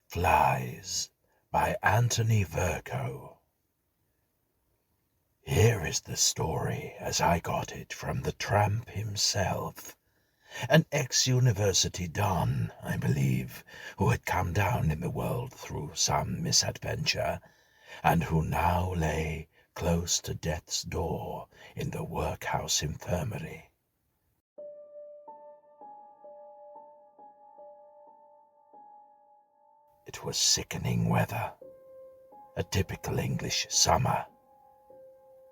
Flies by Anthony Vercoe. Here is the story as I got it from the tramp himself, an ex-university don, I believe, who had come down in the world through some misadventure, and who now lay close to death's door in the workhouse infirmary. It was sickening weather, a typical English summer.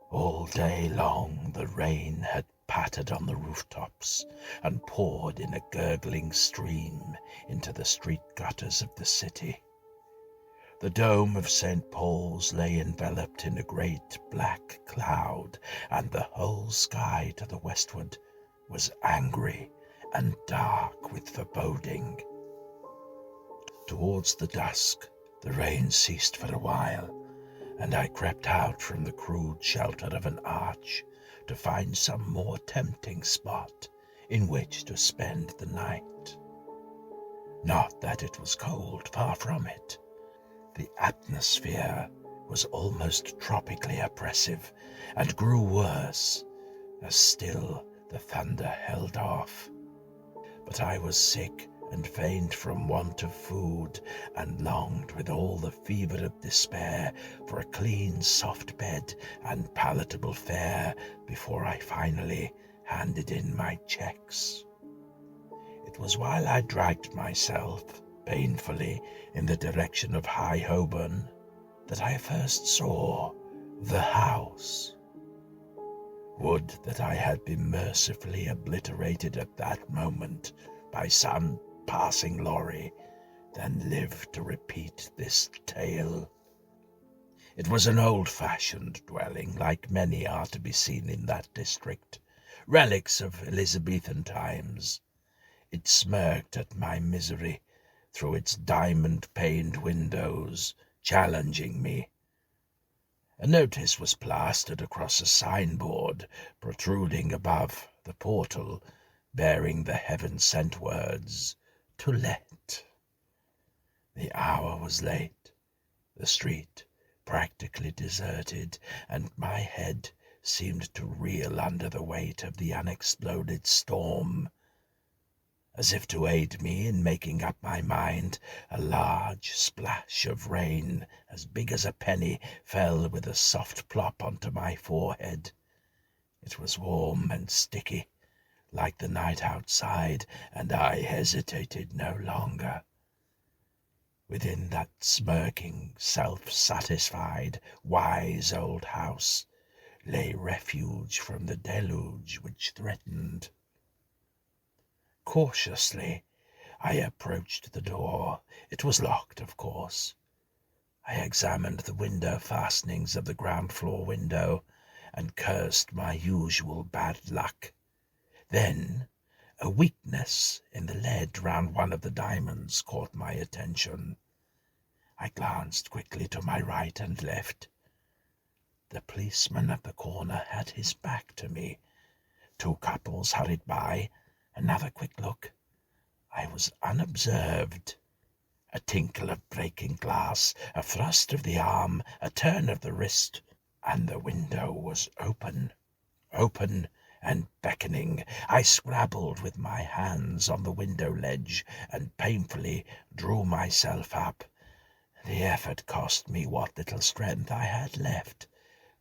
All day long the rain had pattered on the rooftops and poured in a gurgling stream into the street gutters of the city. The dome of St. Paul's lay enveloped in a great black cloud, and the whole sky to the westward was angry and dark with foreboding. Towards the dusk, the rain ceased for a while, and I crept out from the crude shelter of an arch to find some more tempting spot in which to spend the night. Not that it was cold, far from it. The atmosphere was almost tropically oppressive, and grew worse as still the thunder held off. But I was sick and faint from want of food, and longed with all the fever of despair for a clean, soft bed and palatable fare before I finally handed in my checks. It was while I dragged myself painfully in the direction of High Holborn that I first saw the house. Would that I had been mercifully obliterated at that moment by some passing lorry, than live to repeat this tale. It was an old-fashioned dwelling, like many are to be seen in that district, relics of Elizabethan times. It smirked at my misery through its diamond-paned windows, challenging me. A notice was plastered across a signboard protruding above the portal, bearing the heaven-sent words, "To let." The hour was late, the street practically deserted, and my head seemed to reel under the weight of the unexploded storm. As if to aid me in making up my mind, a large splash of rain, as big as a penny, fell with a soft plop onto my forehead. It was warm and sticky, like the night outside, and I hesitated no longer. Within that smirking, self-satisfied, wise old house lay refuge from the deluge which threatened. Cautiously, I approached the door. It was locked, of course. I examined the window fastenings of the ground-floor window and cursed my usual bad luck. Then a weakness in the lead round one of the diamonds caught my attention. I glanced quickly to my right and left. The policeman at the corner had his back to me. Two couples hurried by. Another quick look. I was unobserved. A tinkle of breaking glass, a thrust of the arm, a turn of the wrist, and the window was open. Open and beckoning. I scrabbled with my hands on the window ledge and painfully drew myself up. The effort cost me what little strength I had left,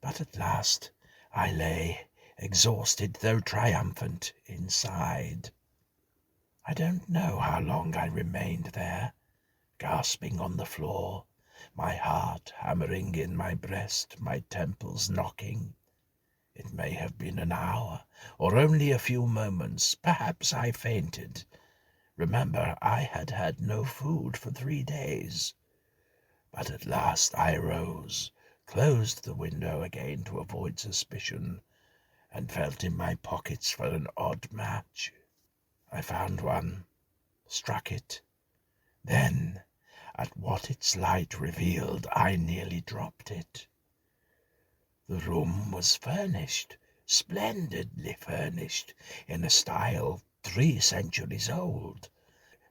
but at last I lay, exhausted though triumphant, inside. I don't know how long I remained there, gasping on the floor, my heart hammering in my breast, my temples knocking. It may have been an hour, or only a few moments. Perhaps I fainted. Remember, I had had no food for 3 days. But at last I rose, closed the window again to avoid suspicion, and felt in my pockets for an odd match. I found one, struck it. Then, at what its light revealed, I nearly dropped it. The room was furnished, splendidly furnished, in a style 3 centuries old.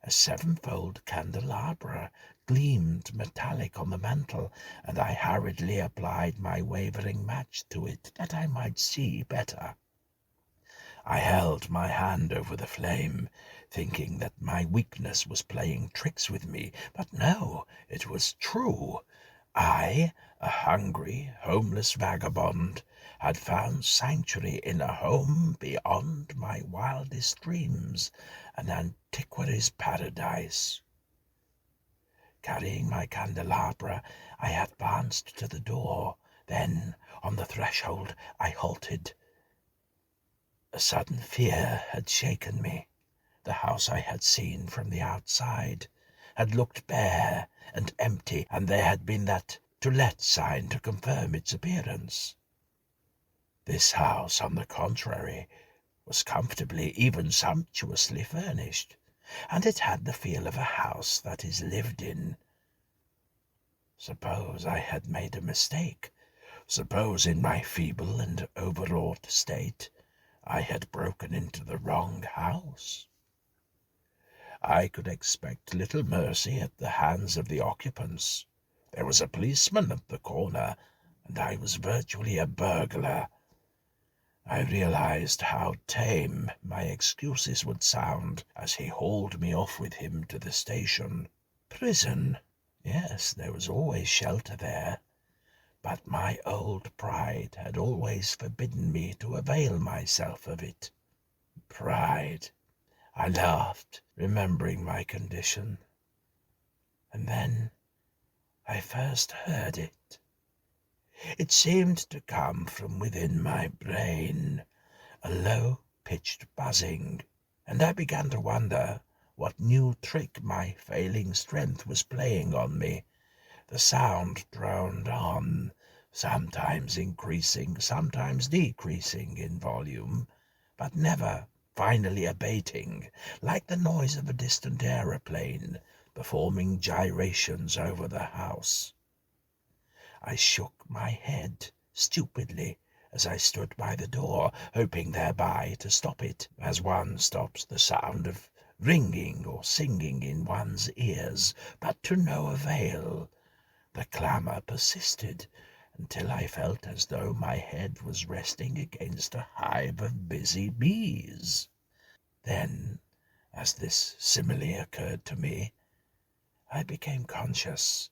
A 7-fold candelabra gleamed metallic on the mantel, and I hurriedly applied my wavering match to it that I might see better. I held my hand over the flame, thinking that my weakness was playing tricks with me, but no, it was true. I, a hungry, homeless vagabond, had found sanctuary in a home beyond my wildest dreams, an antiquary's paradise. Carrying my candelabra, I advanced to the door. Then, on the threshold, I halted. A sudden fear had shaken me. The house I had seen from the outside had looked bare and empty, and there had been that "To Let" sign to confirm its appearance. This house, on the contrary, was comfortably, even sumptuously furnished, and it had the feel of a house that is lived in. Suppose I had made a mistake. Suppose, in my feeble and overwrought state, I had broken into the wrong house. I could expect little mercy at the hands of the occupants. There was a policeman at the corner, and I was virtually a burglar. I realized how tame my excuses would sound as he hauled me off with him to the station. Prison? Yes, there was always shelter there. But my old pride had always forbidden me to avail myself of it. Pride. I laughed, remembering my condition. And then I first heard it. It seemed to come from within my brain, a low-pitched buzzing, and I began to wonder what new trick my failing strength was playing on me. The sound droned on, sometimes increasing, sometimes decreasing in volume, but never finally abating, like the noise of a distant aeroplane performing gyrations over the house. I shook my head stupidly as I stood by the door, hoping thereby to stop it, as one stops the sound of ringing or singing in one's ears, but to no avail. The clamour persisted until I felt as though my head was resting against a hive of busy bees. Then, as this simile occurred to me, I became conscious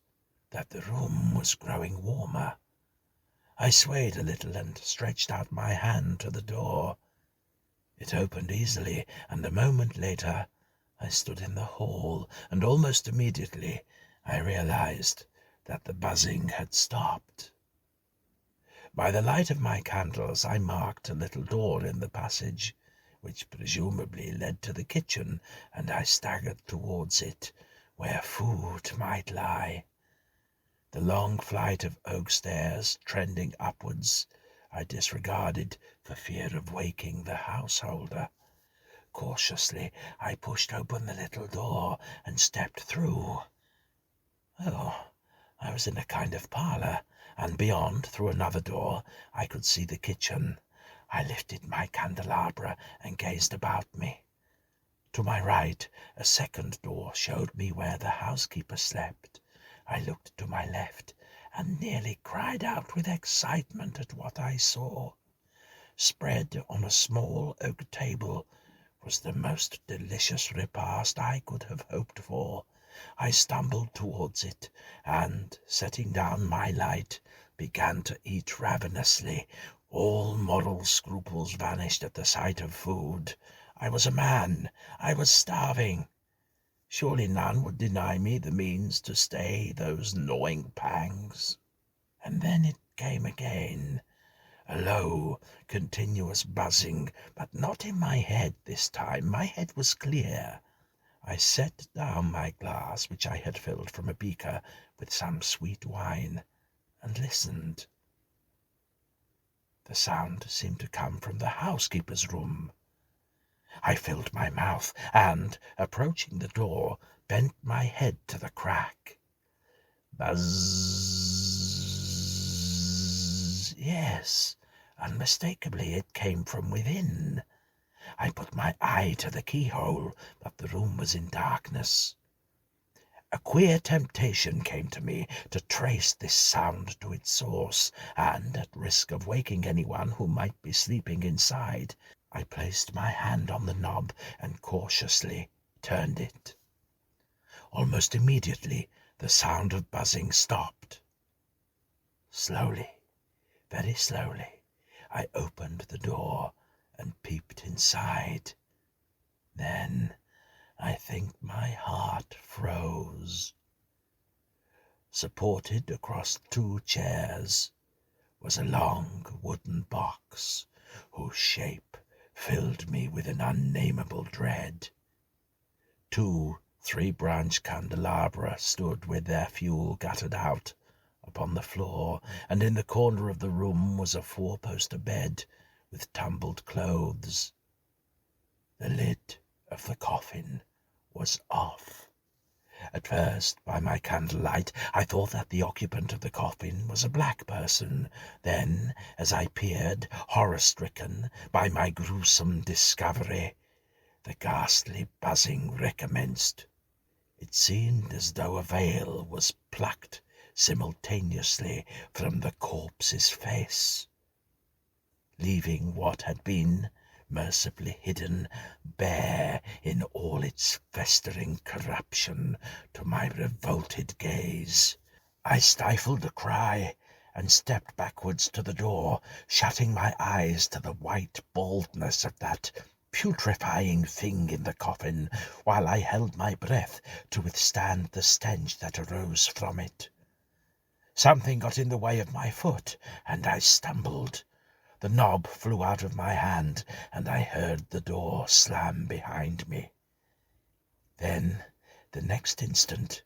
that the room was growing warmer. I swayed a little and stretched out my hand to the door. It opened easily, and a moment later I stood in the hall, and almost immediately I realized that the buzzing had stopped. By the light of my candles I marked a little door in the passage, which presumably led to the kitchen, and I staggered towards it, where food might lie. The long flight of oak stairs, trending upwards, I disregarded for fear of waking the householder. Cautiously I pushed open the little door and stepped through. Oh, I was in a kind of parlour, and beyond, through another door, I could see the kitchen. I lifted my candelabra and gazed about me. To my right, a second door showed me where the housekeeper slept. I looked to my left and nearly cried out with excitement at what I saw. Spread on a small oak table was the most delicious repast I could have hoped for. I stumbled towards it, and, setting down my light, began to eat ravenously. All moral scruples vanished at the sight of food. I was a man. I was starving. Surely none would deny me the means to stay those gnawing pangs. And then it came again, a low, continuous buzzing, but not in my head this time. My head was clear. I set down my glass, which I had filled from a beaker with some sweet wine, and listened. The sound seemed to come from the housekeeper's room. I filled my mouth and, approaching the door, bent my head to the crack. Buzz! Yes, unmistakably it came from within. I put my eye to the keyhole, but the room was in darkness. A queer temptation came to me to trace this sound to its source, and, at risk of waking anyone who might be sleeping inside, I placed my hand on the knob and cautiously turned it. Almost immediately, the sound of buzzing stopped. Slowly, very slowly, I opened the door and peeped inside. Then I think my heart froze. Supported across 2 chairs was a long wooden box whose shape filled me with an unnameable dread. 2 3-branch candelabra stood with their fuel guttered out upon the floor, and in the corner of the room was a 4-poster bed with tumbled clothes. The lid of the coffin was off. At first, by my candlelight, I thought that the occupant of the coffin was a black person. Then, as I peered, horror-stricken by my gruesome discovery, the ghastly buzzing recommenced. It seemed as though a veil was plucked simultaneously from the corpse's face, leaving what had been mercifully hidden bare in all its festering corruption to my revolted gaze. I stifled a cry and stepped backwards to the door, shutting my eyes to the white baldness of that putrefying thing in the coffin, while I held my breath to withstand the stench that arose from it. Something got in the way of my foot, and I stumbled. The knob flew out of my hand, and I heard the door slam behind me. Then, the next instant,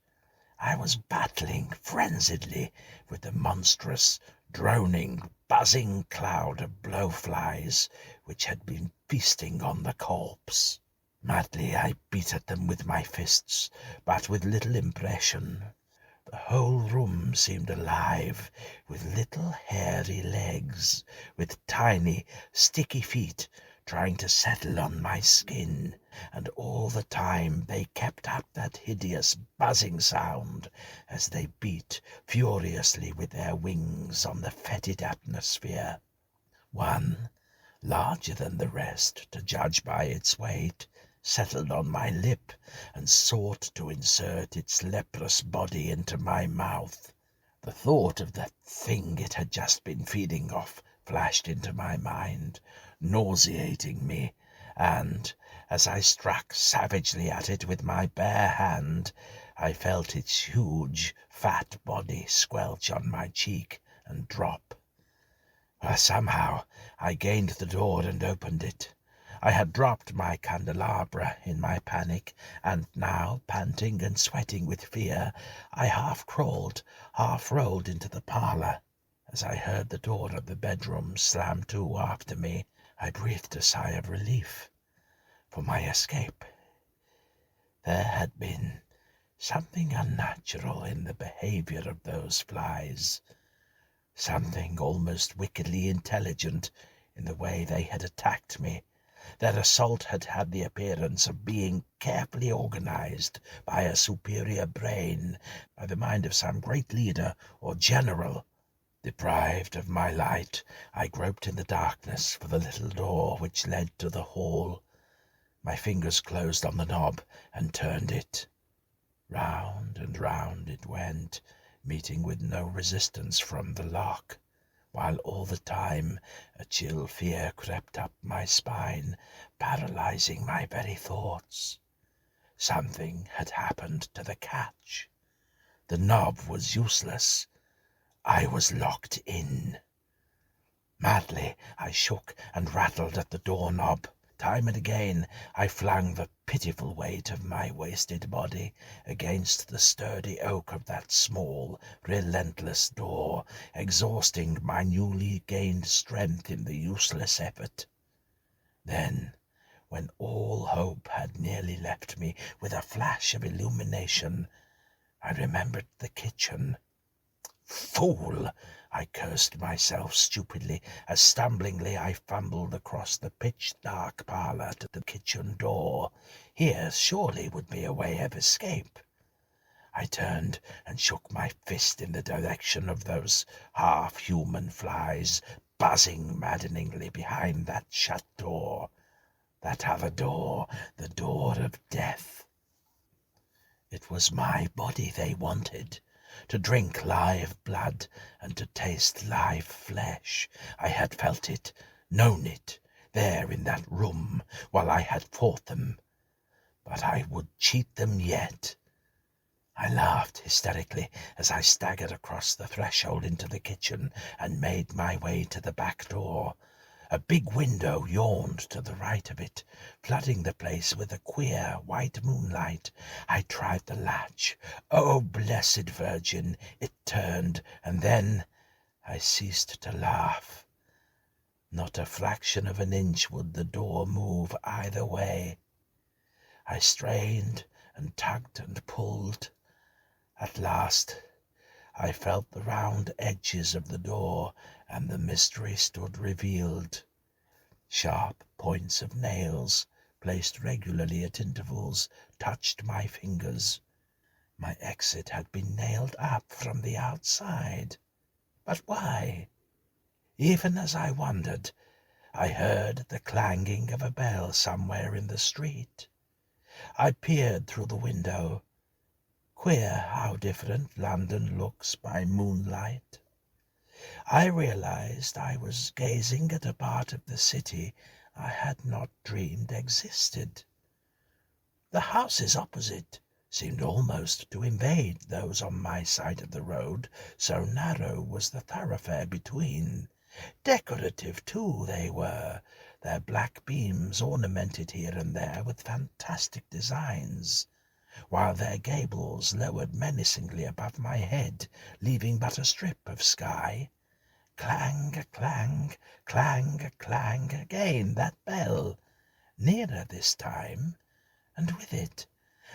I was battling frenziedly with the monstrous, droning, buzzing cloud of blowflies which had been feasting on the corpse. Madly I beat at them with my fists, but with little impression. The whole room seemed alive with little hairy legs, with tiny, sticky feet trying to settle on my skin, and all the time they kept up that hideous buzzing sound as they beat furiously with their wings on the fetid atmosphere. One, larger than the rest, to judge by its weight, settled on my lip and sought to insert its leprous body into my mouth. The thought of the thing it had just been feeding off flashed into my mind, nauseating me, and, as I struck savagely at it with my bare hand, I felt its huge, fat body squelch on my cheek and drop. Somehow I gained the door and opened it. I had dropped my candelabra in my panic, and now, panting and sweating with fear, I half crawled, half rolled into the parlor. As I heard the door of the bedroom slam to after me, I breathed a sigh of relief. For my escape. There had been something unnatural in the behavior of those flies, something almost wickedly intelligent in the way they had attacked me. Their assault had had the appearance of being carefully organized by a superior brain, by the mind of some great leader or general. Deprived of my light, I groped in the darkness for the little door which led to the hall. My fingers closed on the knob and turned it. Round and round it went, meeting with no resistance from the lock, while all the time a chill fear crept up my spine, paralyzing my very thoughts. Something had happened to the catch. The knob was useless. I was locked in. Madly I shook and rattled at the doorknob. Time and again I flung the pitiful weight of my wasted body against the sturdy oak of that small, relentless door, exhausting my newly gained strength in the useless effort. Then, when all hope had nearly left me, with a flash of illumination, I remembered the kitchen. Fool! I cursed myself stupidly as stumblingly I fumbled across the pitch-dark parlor to the kitchen door. Here surely would be a way of escape. I turned and shook my fist in the direction of those half-human flies buzzing maddeningly behind that shut door, that other door, the door of death. It was my body they wanted, to drink live blood and to taste live flesh. I had felt it, known it, there in that room while I had fought them. But I would cheat them yet. I laughed hysterically as I staggered across the threshold into the kitchen and made my way to the back door. A big window yawned to the right of it, flooding the place with a queer white moonlight. I tried the latch. Oh, blessed Virgin! It turned, and then I ceased to laugh. Not a fraction of an inch would the door move either way. I strained and tugged and pulled. At last I felt the round edges of the door, and the mystery stood revealed. Sharp points of nails, placed regularly at intervals, touched my fingers. My exit had been nailed up from the outside. But why? Even as I wondered, I heard the clanging of a bell somewhere in the street. I peered through the window. Queer how different London looks by moonlight. I realized I was gazing at a part of the city I had not dreamed existed. The houses opposite seemed almost to invade those on my side of the road, so narrow was the thoroughfare between. Decorative, too, they were, their black beams ornamented here and there with fantastic designs, while their gables lowered menacingly above my head, leaving but a strip of sky. Clang, clang, clang, clang, again that bell, nearer this time, and with it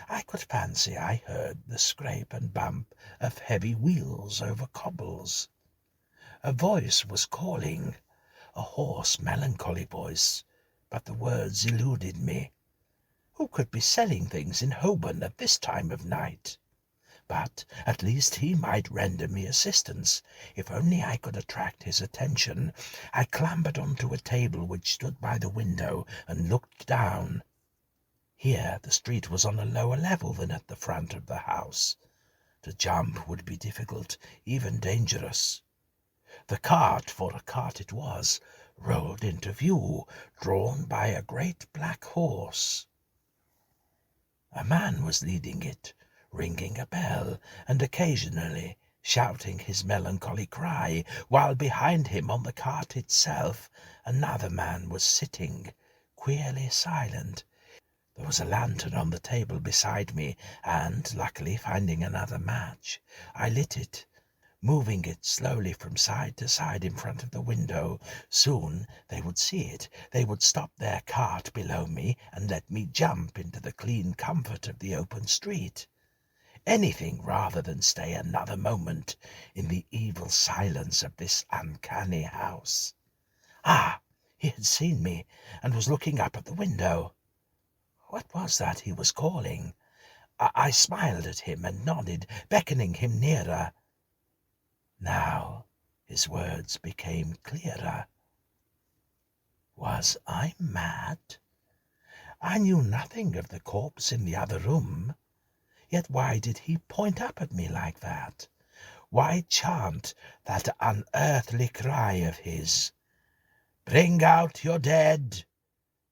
I could fancy I heard the scrape and bump of heavy wheels over cobbles. A voice was calling, a hoarse, melancholy voice, but the words eluded me. Who could be selling things in Holborn at this time of night? But at least he might render me assistance. If only I could attract his attention. I clambered onto a table which stood by the window and looked down. Here the street was on a lower level than at the front of the house. To jump would be difficult, even dangerous. The cart, for a cart it was, rolled into view, drawn by a great black horse. A man was leading it, ringing a bell, and occasionally shouting his melancholy cry, while behind him on the cart itself another man was sitting, queerly silent. There was a lantern on the table beside me, and, luckily finding another match, I lit it, moving it slowly from side to side in front of the window. Soon they would see it. They would stop their cart below me and let me jump into the clean comfort of the open street. Anything rather than stay another moment in the evil silence of this uncanny house. Ah, he had seen me and was looking up at the window. What was that he was calling? I smiled at him and nodded, beckoning him nearer. Now his words became clearer. Was I mad? I knew nothing of the corpse in the other room. Yet why did he point up at me like that? Why chant that unearthly cry of his? Bring out your dead!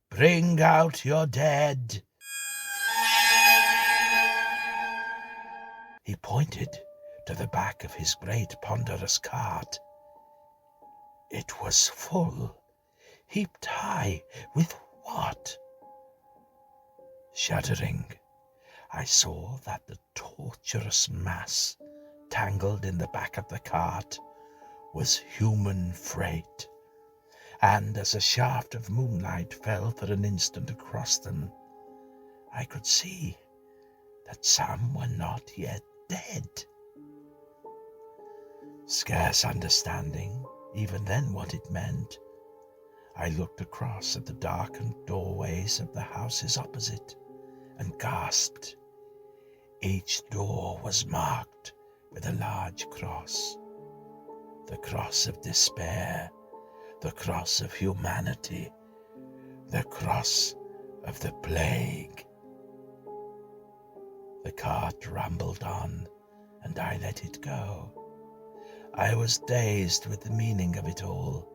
Bring out your dead! He pointed to the back of his great ponderous cart. It was full, heaped high with what? Shuddering, I saw that the torturous mass tangled in the back of the cart was human freight, and as a shaft of moonlight fell for an instant across them, I could see that some were not yet dead. Scarce understanding, even then, what it meant, I looked across at the darkened doorways of the houses opposite and gasped. Each door was marked with a large cross, the cross of despair, the cross of humanity, the cross of the plague. The cart rumbled on, and I let it go. I was dazed with the meaning of it all.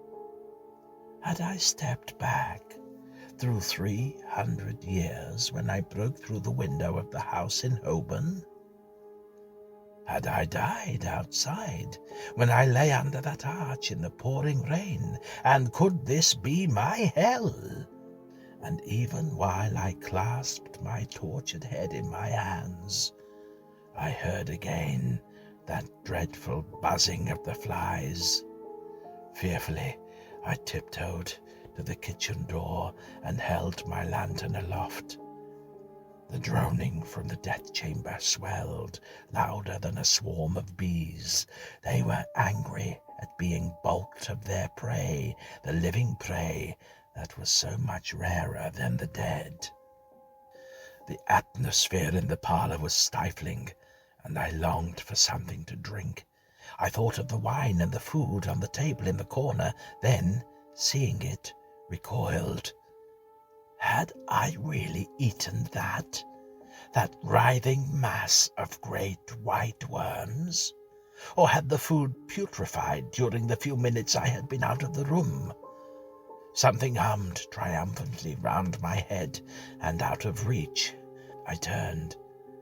Had I stepped back through 300 years when I broke through the window of the house in Holborn? Had I died outside when I lay under that arch in the pouring rain? And could this be my hell? And even while I clasped my tortured head in my hands, I heard again that dreadful buzzing of the flies. Fearfully, I tiptoed to the kitchen door and held my lantern aloft. The droning from the death chamber swelled, louder than a swarm of bees. They were angry at being balked of their prey, the living prey that was so much rarer than the dead. The atmosphere in the parlour was stifling, and I longed for something to drink. I thought of the wine and the food on the table in the corner, then, seeing it, recoiled. Had I really eaten that writhing mass of great white worms? Or had the food putrefied during the few minutes I had been out of the room? Something hummed triumphantly round my head, and out of reach. I turned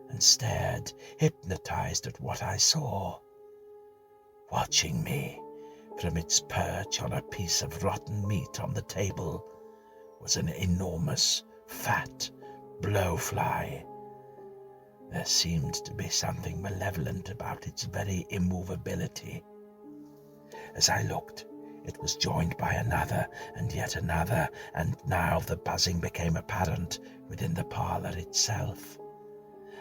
and stared, hypnotized at what I saw. Watching me from its perch on a piece of rotten meat on the table was an enormous, fat blowfly. There seemed to be something malevolent about its very immovability. As I looked, it was joined by another and yet another, and now the buzzing became apparent within the parlour itself.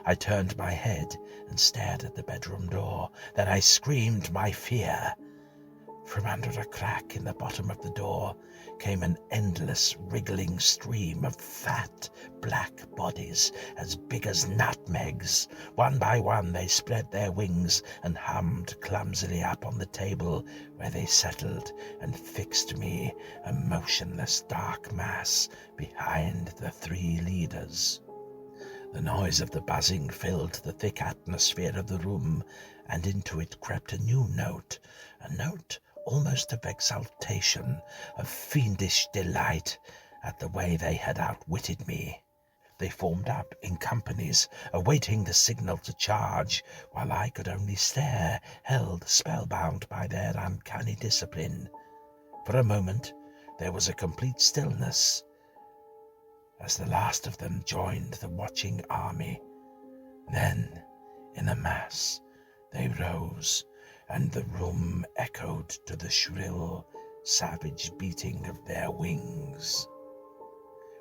I turned my head and stared at the bedroom door. Then I screamed my fear. From under a crack in the bottom of the door came an endless wriggling stream of fat, black bodies as big as nutmegs. One by one they spread their wings and hummed clumsily up on the table, where they settled and fixed me, a motionless dark mass behind the three leaders. The noise of the buzzing filled the thick atmosphere of the room, and into it crept a new note, a note almost of exultation, of fiendish delight at the way they had outwitted me. They formed up in companies, awaiting the signal to charge, while I could only stare, held spellbound by their uncanny discipline. For a moment there was a complete stillness, as the last of them joined the watching army. Then, in a mass, they rose, and the room echoed to the shrill, savage beating of their wings.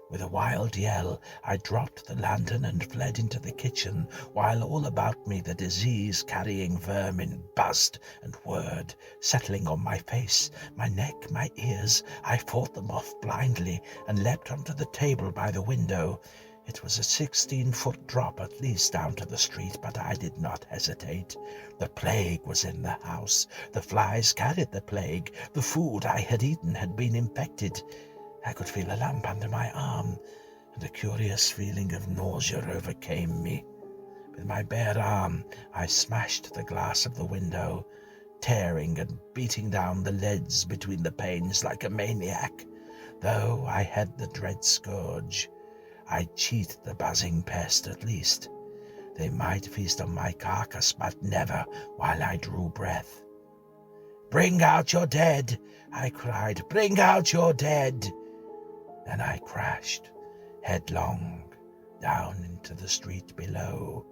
With a wild yell, I dropped the lantern and fled into the kitchen, while all about me the disease-carrying vermin buzzed and whirred, settling on my face, my neck, my ears. I fought them off blindly and leapt onto the table by the window. It was a 16-foot drop at least down to the street, but I did not hesitate. The plague was in the house. The flies carried the plague. The food I had eaten had been infected. I could feel a lump under my arm, and a curious feeling of nausea overcame me. With my bare arm, I smashed the glass of the window, tearing and beating down the leads between the panes like a maniac. Though I had the dread scourge, I'd cheat the buzzing pest at least. They might feast on my carcass, but never while I drew breath. "Bring out your dead!" I cried. "Bring out your dead!" Then I crashed headlong down into the street below.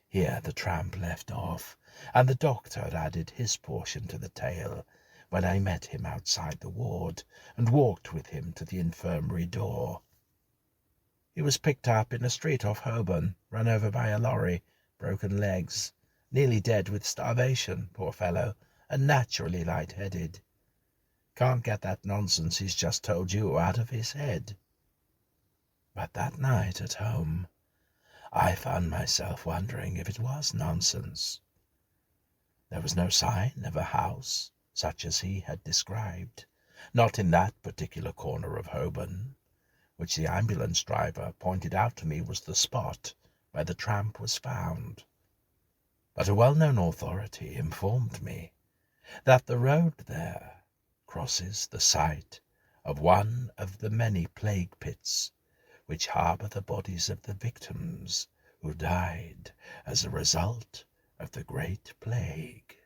Here the tramp left off, and the doctor added his portion to the tale when I met him outside the ward and walked with him to the infirmary door. He was picked up in a street off Holborn, run over by a lorry, broken legs, nearly dead with starvation, poor fellow, and naturally light-headed. can't get that nonsense he's just told you out of his head. But that night at home, I found myself wondering if it was nonsense. There was no sign of a house such as he had described, not in that particular corner of Holborn, which the ambulance driver pointed out to me was the spot where the tramp was found. But a well-known authority informed me that the road there crosses the site of one of the many plague pits which harbour the bodies of the victims who died as a result of the Great Plague.